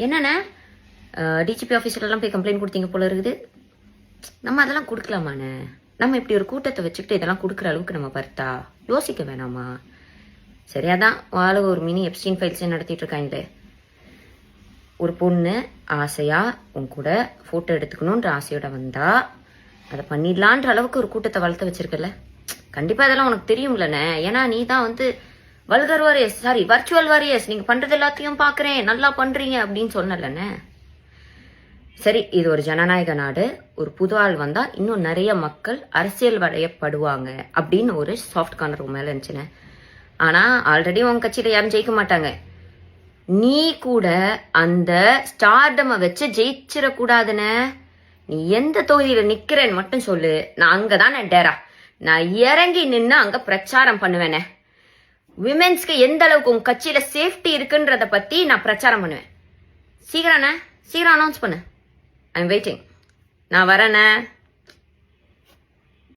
என்னண்ணே டிஜிபி ஆஃபீஸர்லாம் போய் கம்ப்ளைண்ட் கொடுத்தீங்க போல இருக்குது. நம்ம அதெல்லாம் கொடுக்கலாமாண்ணே? நம்ம இப்படி ஒரு கூட்டத்தை வச்சுக்கிட்டு இதெல்லாம் கொடுக்குற அளவுக்கு நம்ம பார்த்தா யோசிக்க வேணாமா? சரியாதான் ஆளு ஒரு மினி எப்ஸ்டீன் ஃபைல்ஸே நடத்திட்டு இருக்காங்களே. ஒரு பொண்ணு ஆசையா உன் கூட போட்டோ எடுத்துக்கணுன்ற ஆசையோட வந்தா அதை பண்ணிடலான்ற அளவுக்கு ஒரு கூட்டத்தை வளர்த்து வச்சிருக்கல. கண்டிப்பா இதெல்லாம் உனக்கு தெரியும்லண்ணே. ஏன்னா நீ தான் வந்து வல்கர் வாரியர்ஸ் வர்ச்சுவல் வாரியர்ஸ் நீங்க பண்றது எல்லாத்தையும் பாக்குறேன் நல்லா பண்றீங்க அப்படின்னு சொன்னலண்ணே. சரி, இது ஒரு ஜனநாயக நாடு. ஒரு புது ஆள் வந்தா இன்னும் நிறைய மக்கள் அரசியல் வளையப்படுவாங்க அப்படின்னு ஒரு சாஃப்ட் கார்னர் மேல இருந்துச்சுன்னு. ஆனா ஆல்ரெடி உங்க கட்சியில யாரும் ஜெயிக்க மாட்டாங்க. நீ கூட அந்த ஸ்டார்டமை வச்சு ஜெயிச்சிடக்கூடாதுன்னு. நீ எந்த தொகுதியில நிக்கிறேன்னு மட்டும் சொல்லு, நான் அங்கதான் டேரா நான் இறங்கி நின்று அங்க பிரச்சாரம் பண்ணுவேனே. விமென்ஸ்க்கு எந்த அளவுக்கு உங்க கட்சியில சேஃப்டி இருக்குன்றத பத்தி நான் பிரச்சாரம் பண்ணுவேன். சீக்கிரம் அனௌன்ஸ் பண்ணு. I am waiting. நான் வரேனே.